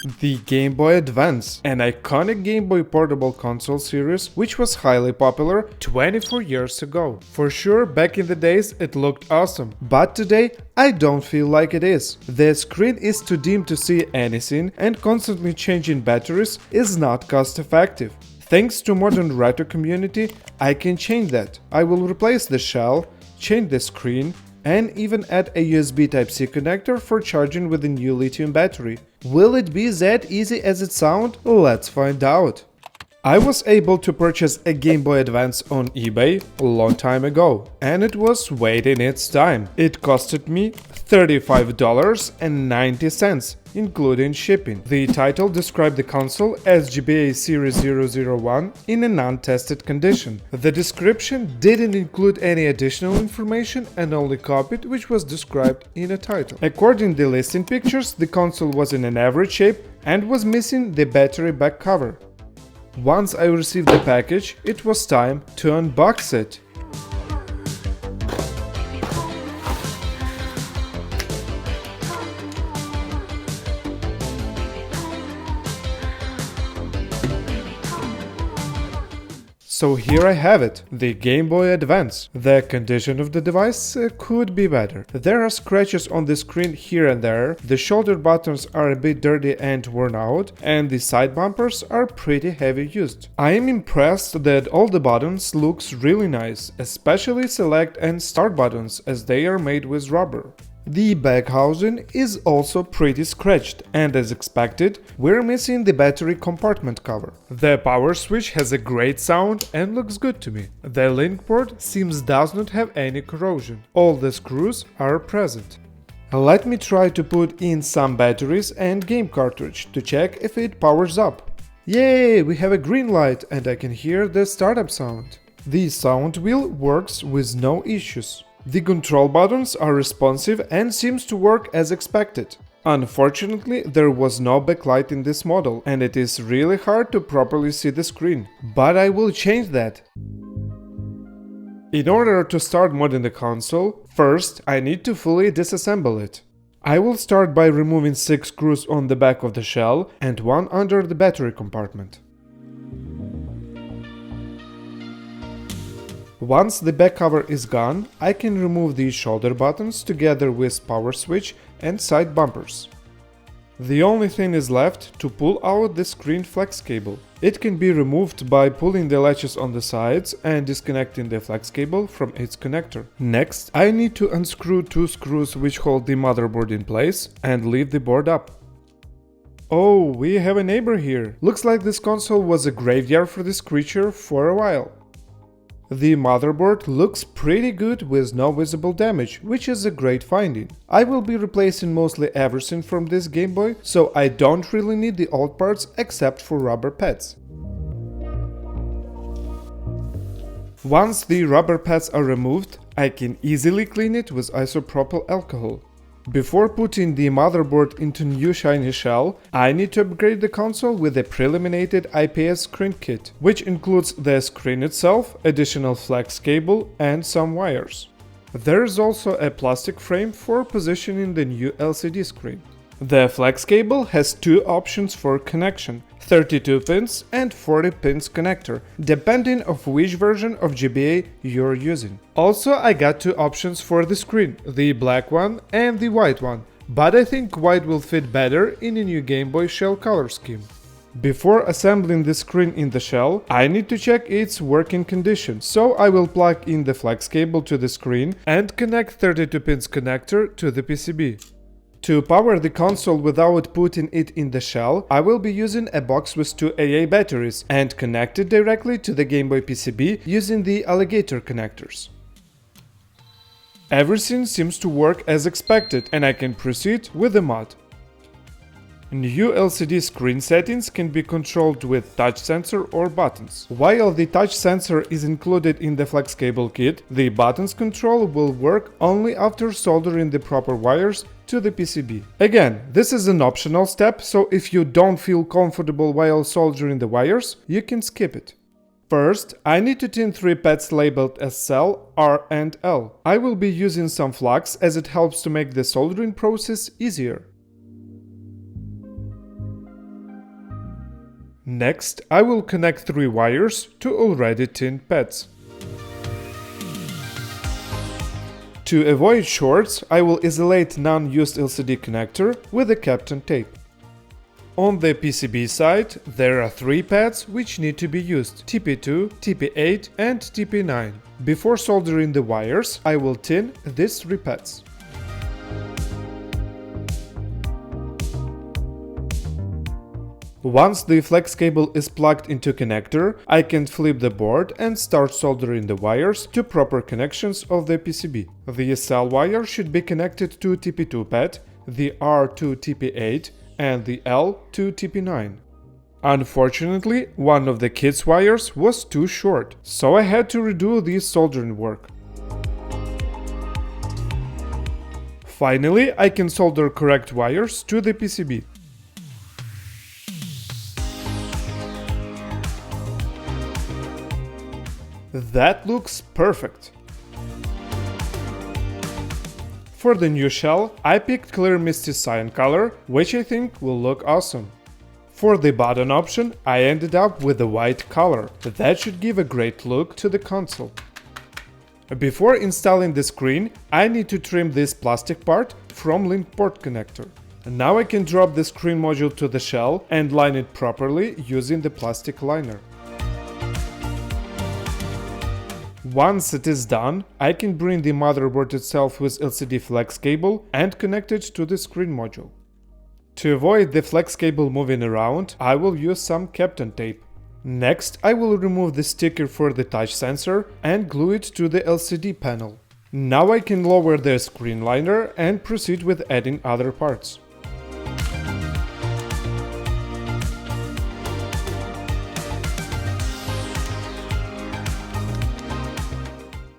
The Game Boy Advance, an iconic Game Boy portable console series which was highly popular 24 years ago. For sure, back in the days it looked awesome, but today I don't feel like it is. The screen is too dim to see anything, and constantly changing batteries is not cost effective. Thanks to modern retro community, I can change that. I will replace the shell, change the screen, and even add a USB Type-C connector for charging with a new lithium battery. Will it be that easy as it sounds? Let's find out. I was able to purchase a Game Boy Advance on eBay a long time ago, and it was waiting its time. It costed me $35.90, including shipping. The title described the console as GBA Series 001 in a non-tested condition. The description didn't include any additional information and only copied which was described in a title. According to the listing pictures, the console was in an average shape and was missing the battery back cover. Once I received the package, it was time to unbox it. So here I have it, the Game Boy Advance. The condition of the device could be better. There are scratches on the screen here and there, the shoulder buttons are a bit dirty and worn out, and the side bumpers are pretty heavy used. I am impressed that all the buttons looks really nice, especially select and start buttons as they are made with rubber. The back housing is also pretty scratched, and as expected, we're missing the battery compartment cover. The power switch has a great sound and looks good to me. The link port seems does not have any corrosion. All the screws are present. Let me try to put in some batteries and game cartridge to check if it powers up. Yay, we have a green light and I can hear the startup sound. The sound wheel works with no issues. The control buttons are responsive and seems to work as expected. Unfortunately, there was no backlight in this model and it is really hard to properly see the screen, but I will change that. In order to start modding the console, first I need to fully disassemble it. I will start by removing 6 screws on the back of the shell and 1 under the battery compartment. Once the back cover is gone, I can remove these shoulder buttons together with power switch and side bumpers. The only thing is left to pull out the screen flex cable. It can be removed by pulling the latches on the sides and disconnecting the flex cable from its connector. Next, I need to unscrew 2 screws which hold the motherboard in place and lift the board up. Oh, we have a neighbor here. Looks like this console was a graveyard for this creature for a while. The motherboard looks pretty good with no visible damage, which is a great finding. I will be replacing mostly everything from this Game Boy, so I don't really need the old parts except for rubber pads. Once the rubber pads are removed, I can easily clean it with isopropyl alcohol. Before putting the motherboard into new shiny shell, I need to upgrade the console with a pre-laminated IPS screen kit, which includes the screen itself, additional flex cable and some wires. There is also a plastic frame for positioning the new LCD screen. The flex cable has 2 options for connection, 32 pins and 40 pins connector, depending on which version of GBA you're using. Also, I got 2 options for the screen, the black one and the white one, but I think white will fit better in a new Game Boy shell color scheme. Before assembling the screen in the shell, I need to check its working condition, so I will plug in the flex cable to the screen and connect 32 pins connector to the PCB. To power the console without putting it in the shell, I will be using a box with 2 AA batteries and connect it directly to the Game Boy PCB using the alligator connectors. Everything seems to work as expected and I can proceed with the mod. New LCD screen settings can be controlled with touch sensor or buttons. While the touch sensor is included in the flex cable kit, the buttons control will work only after soldering the proper wires to the PCB. Again, this is an optional step, so if you don't feel comfortable while soldering the wires, you can skip it. First, I need to tin 3 pads labeled as cell, R and L. I will be using some flux as it helps to make the soldering process easier. Next, I will connect 3 wires to already tinned pads. To avoid shorts, I will isolate non-used LCD connector with a Kapton tape. On the PCB side, there are 3 pads which need to be used: TP2, TP8 and TP9. Before soldering the wires, I will tin these 3 pads. Once the flex cable is plugged into connector, I can flip the board and start soldering the wires to proper connections of the PCB. The SL wire should be connected to TP2 pad, the R to TP8 and the L to TP9. Unfortunately, one of the kid's wires was too short, so I had to redo this soldering work. Finally, I can solder correct wires to the PCB. That looks perfect! For the new shell, I picked clear misty cyan color, which I think will look awesome. For the button option, I ended up with a white color. That should give a great look to the console. Before installing the screen, I need to trim this plastic part from link port connector. Now I can drop the screen module to the shell and line it properly using the plastic liner. Once it is done, I can bring the motherboard itself with LCD flex cable and connect it to the screen module. To avoid the flex cable moving around, I will use some Kapton tape. Next, I will remove the sticker for the touch sensor and glue it to the LCD panel. Now I can lower the screen liner and proceed with adding other parts.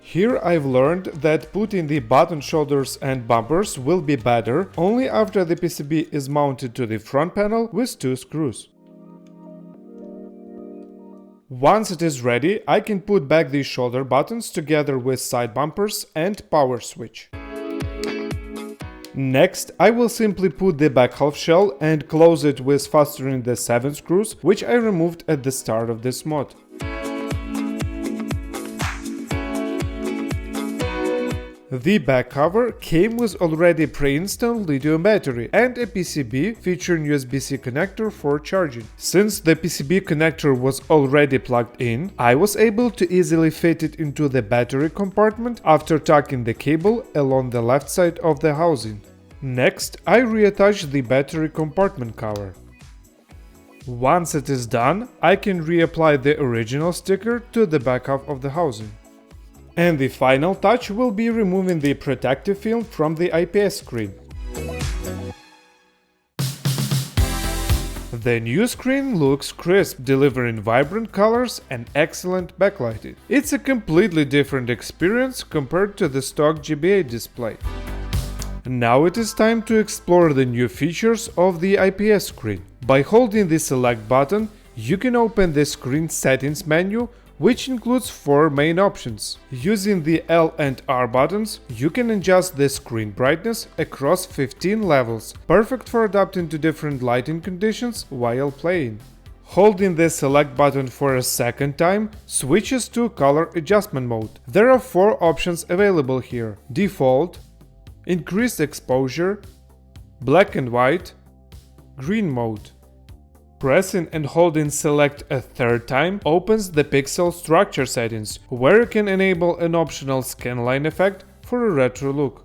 Here I've learned that putting the button shoulders and bumpers will be better only after the PCB is mounted to the front panel with 2 screws. Once it is ready, I can put back these shoulder buttons together with side bumpers and power switch. Next, I will simply put the back half shell and close it with fastening the 7 screws, which I removed at the start of this mod. The back cover came with already pre-installed lithium battery and a PCB featuring USB-C connector for charging. Since the PCB connector was already plugged in, I was able to easily fit it into the battery compartment after tucking the cable along the left side of the housing. Next, I reattach the battery compartment cover. Once it is done, I can reapply the original sticker to the back half of the housing. And the final touch will be removing the protective film from the IPS screen. The new screen looks crisp, delivering vibrant colors and excellent backlighting. It's a completely different experience compared to the stock GBA display. Now it is time to explore the new features of the IPS screen. By holding the select button, you can open the screen settings menu, which includes 4 main options. Using the L and R buttons, you can adjust the screen brightness across 15 levels, perfect for adapting to different lighting conditions while playing. Holding the select button for a second time switches to color adjustment mode. There are 4 options available here: default, increased exposure, black and white, green mode. Pressing and holding select a third time opens the pixel structure settings, where you can enable an optional scanline effect for a retro look.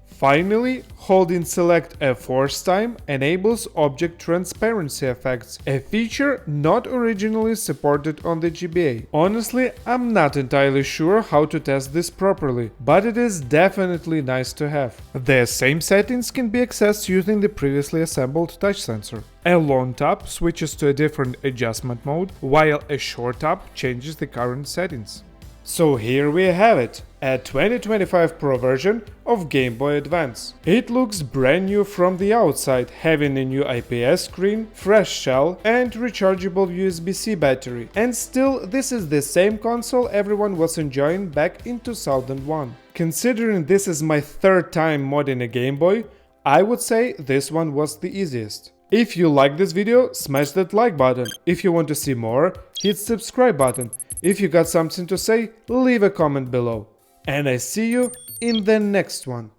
Finally, holding select a fourth time enables object transparency effects, a feature not originally supported on the GBA. Honestly, I'm not entirely sure how to test this properly, but it is definitely nice to have. The same settings can be accessed using the previously assembled touch sensor. A long tap switches to a different adjustment mode, while a short tap changes the current settings. So here we have it, a 2025 Pro version of Game Boy Advance. It looks brand new from the outside, having a new IPS screen, fresh shell and rechargeable USB-C battery. And still, this is the same console everyone was enjoying back in 2001. Considering this is my 3rd time modding a Game Boy, I would say this one was the easiest. If you like this video, smash that like button. If you want to see more, hit subscribe button. If you got something to say, leave a comment below. And I see you in the next one.